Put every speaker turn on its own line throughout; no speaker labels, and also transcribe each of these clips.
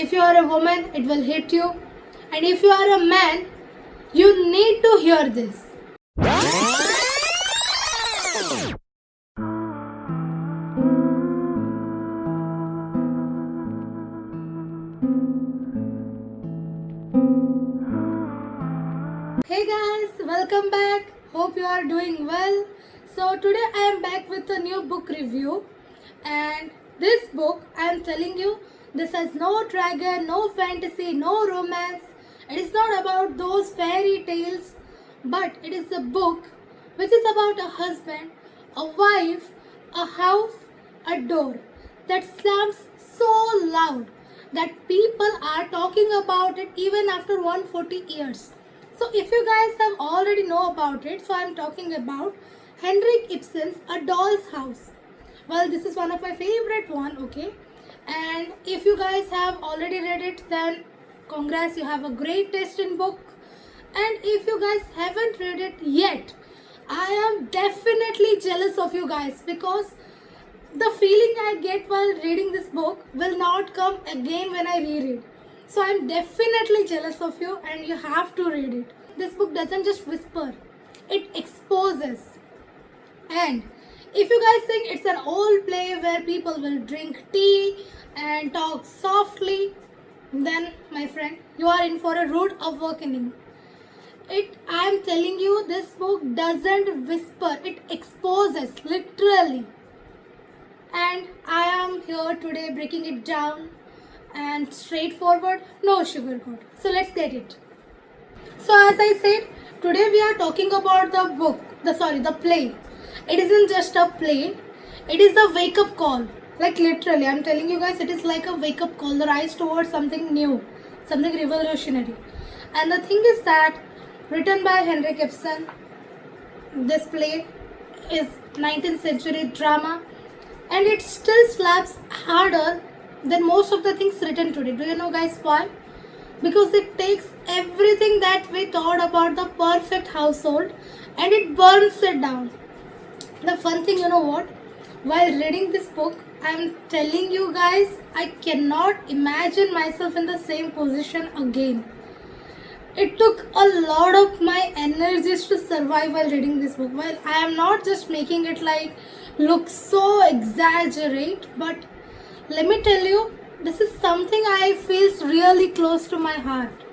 if you are a woman, it will hit you. And if you are a man, you need to hear this. Hey guys, welcome back. Hope you are doing well. So today I am back with a new book review, and this book I am telling you, this has no dragon, no fantasy, no romance. It is not about those fairy tales, but it is a book which is about a husband, a wife, a house, a door that slams so loud that people are talking about it even after 140 years. So if you guys have already know about it, so I'm talking about Henrik Ibsen's A Doll's House. Well, this is one of my favorite one, okay? And if you guys have already read it, then congrats, you have a great taste in book. And if you guys haven't read it yet, I am definitely jealous of you guys, because the feeling I get while reading this book will not come again when I read it. So I'm definitely jealous of you, and you have to read it. This book doesn't just whisper, it exposes. And if you guys think it's an old play where people will drink tea and talk softly, then my friend, you are in for a rude awakening. I am telling you, this book doesn't whisper, it exposes, literally. And I am here today breaking it down and straightforward, no sugarcoat. So let's get it. So as I said, today we are talking about the play. It isn't just a play, it is the wake up call. Like literally, I'm telling you guys, it is like a wake up call, the rise towards something new, something revolutionary. And the thing is that, written by Henrik Ibsen, this play is 19th century drama, and it still slaps harder than most of the things written today. Do you know guys why? Because it takes everything that we thought about the perfect household and it burns it down. The fun thing, you know what? While reading this book, I'm telling you guys, I cannot imagine myself in the same position again. It took a lot of my energies to survive while reading this book. Well, I am not just making it like look so exaggerate, but let me tell you, this is something I feels really close to my heart.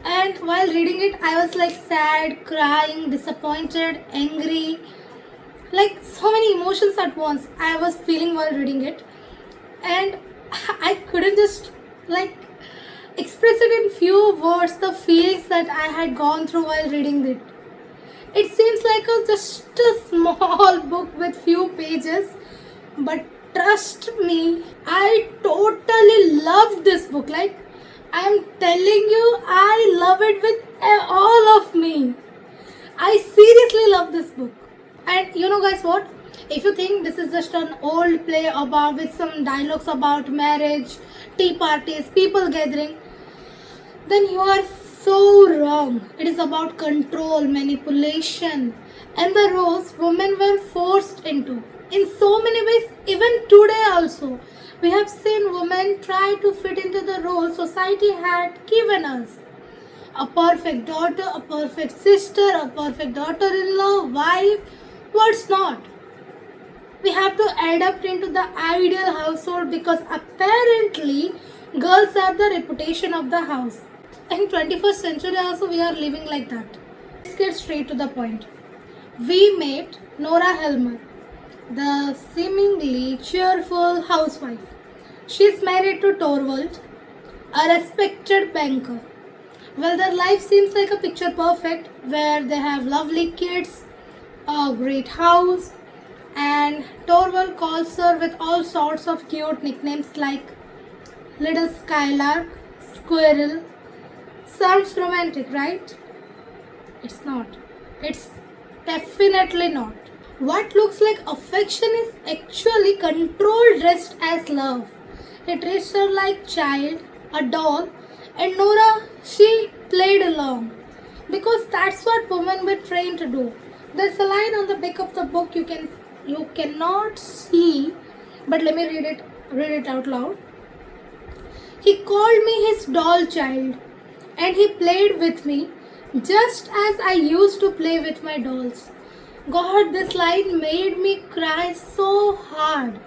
And while reading it, I was like sad, crying, disappointed, angry, like so many emotions at once I was feeling while reading it. And I couldn't just like express it in few words, the feelings that I had gone through while reading it. It seems like just a small book with few pages, but trust me, I totally loved this book. Like, I am telling you, I love it with all of me. I seriously love this book. And you know guys what? If you think this is just an old play about with some dialogues about marriage, tea parties, people gathering, then you are so wrong. It is about control, manipulation, and the roles women were forced into. In so many ways, even today also, we have seen women try to fit into the role society had given us. A perfect daughter, a perfect sister, a perfect daughter-in-law, wife, what's not? We have to adapt into the ideal household because apparently girls have the reputation of the house. In 21st century also we are living like that. Let's get straight to the point. We met Nora Helmer, the seemingly cheerful housewife. She is married to Torvald, a respected banker. Well, their life seems like a picture perfect, where they have lovely kids, a great house, and Torvald calls her with all sorts of cute nicknames like Little Skylark, Squirrel. Sounds romantic, right? It's not. It's definitely not. What looks like affection is actually control dressed as love. He treats her like child, a doll, and Nora, she played along. Because that's what women were trained to do. There's a line on the back of the book you cannot see, but let me read it out loud. He called me his doll child and he played with me just as I used to play with my dolls. God, this line made me cry so hard.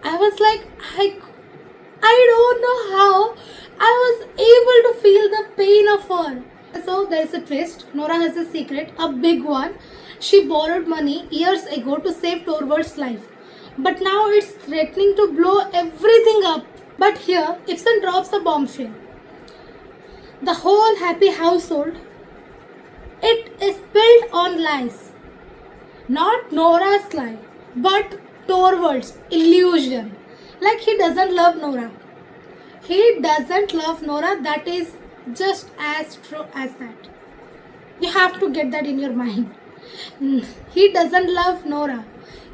I was like, I don't know how I was able to feel the pain of her. So there's a twist. Nora has a secret, a big one. She borrowed money years ago to save Torvald's life. But now it's threatening to blow everything up. But here, Ibsen drops a bombshell. The whole happy household, it is built on lies. Not Nora's lie, but Torvald's illusion. Like he doesn't love Nora. He doesn't love Nora, that is just as true as that. You have to get that in your mind. He doesn't love Nora.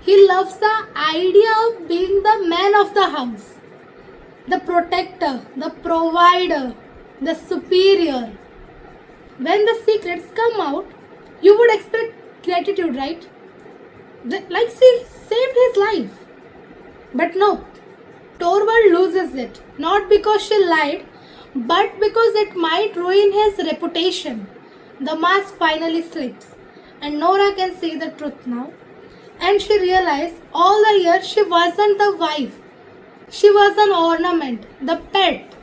He loves the idea of being the man of the house, the protector, the provider, the superior. When the secrets come out, you would expect gratitude, right? Like she saved his life. But no, Torvald loses it. Not because she lied, but because it might ruin his reputation. The mask finally slips, and Nora can see the truth now. And she realized all the years she wasn't the wife. She was an ornament, the pet,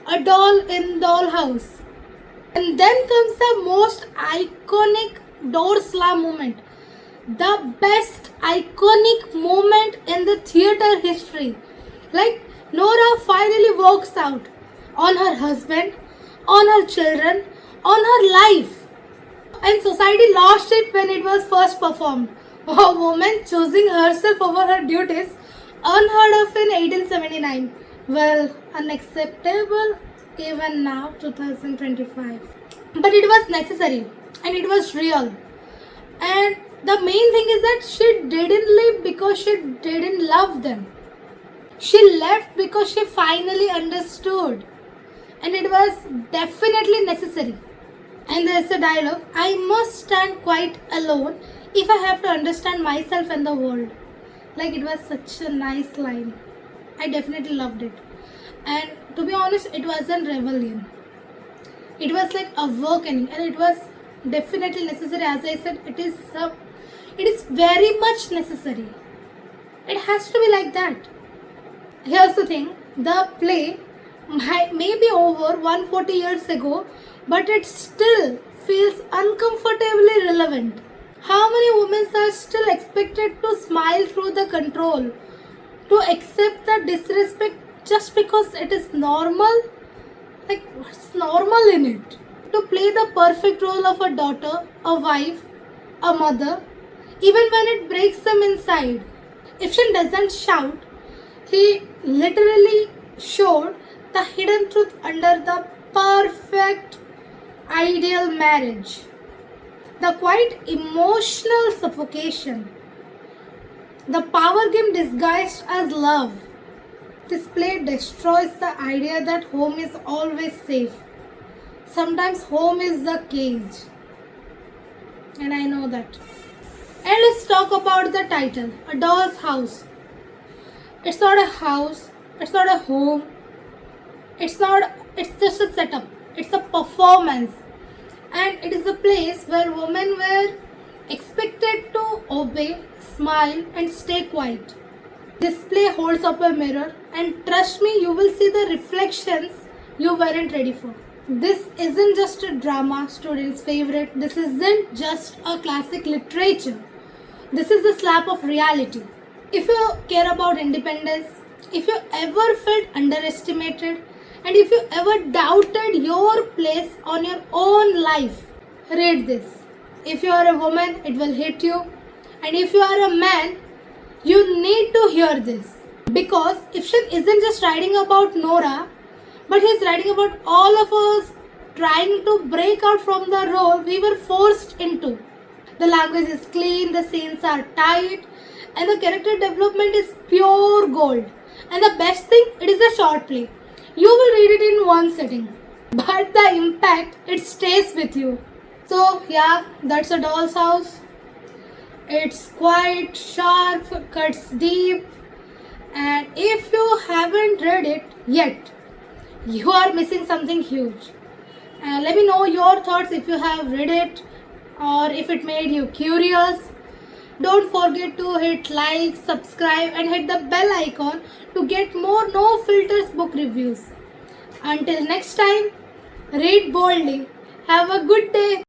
a doll in dollhouse. And then comes the most iconic door slam moment. The best iconic moment in the theater history. Like Nora finally walks out on her husband, on her children, on her life. And society lost it when it was first performed. A woman choosing herself over her duties, unheard of in 1879. Well, unacceptable even now, 2025. But it was necessary and it was real. And the main thing is that she didn't leave because she didn't love them. She left because she finally understood. And it was definitely necessary. And there's a dialogue, I must stand quite alone if I have to understand myself and the world. Like it was such a nice line. I definitely loved it. And to be honest, it wasn't rebellion. It was like awakening, and it was definitely necessary. As I said, it is very much necessary. It has to be like that. Here's the thing, the play may be over 140 years ago, but it still feels uncomfortably relevant. How many women are still expected to smile through the control, to accept the disrespect just because it is normal? Like, what's normal in it? To play the perfect role of a daughter, a wife, a mother, even when it breaks them inside. Ibsen doesn't shout, he literally showed the hidden truth under the perfect ideal marriage. The quite emotional suffocation. The power game disguised as love. This play destroys the idea that home is always safe. Sometimes home is the cage. And I know that. And let's talk about the title, A Doll's House. It's not a house, it's not a home, it's just a setup. It's a performance. And it is a place where women were expected to obey, smile and stay quiet. This play holds up a mirror, and trust me, you will see the reflections you weren't ready for. This isn't just a drama, students' favorite. This isn't just a classic literature. This is the slap of reality. If you care about independence, if you ever felt underestimated, and if you ever doubted your place on your own life, read this. If you are a woman, it will hit you. And if you are a man, you need to hear this. Because Ibsen isn't just writing about Nora, but he's writing about all of us trying to break out from the role we were forced into. The language is clean, the scenes are tight, and the character development is pure gold. And the best thing, it is a short play. You will read it in one sitting, but the impact, it stays with you. So yeah, that's A Doll's House. It's quite sharp, cuts deep, and if you haven't read it yet, you are missing something huge. Let me know your thoughts if you have read it or if it made you curious. Don't forget to hit like, subscribe, and hit the bell icon to get more no filters book reviews. Until next time, read boldly. Have a good day.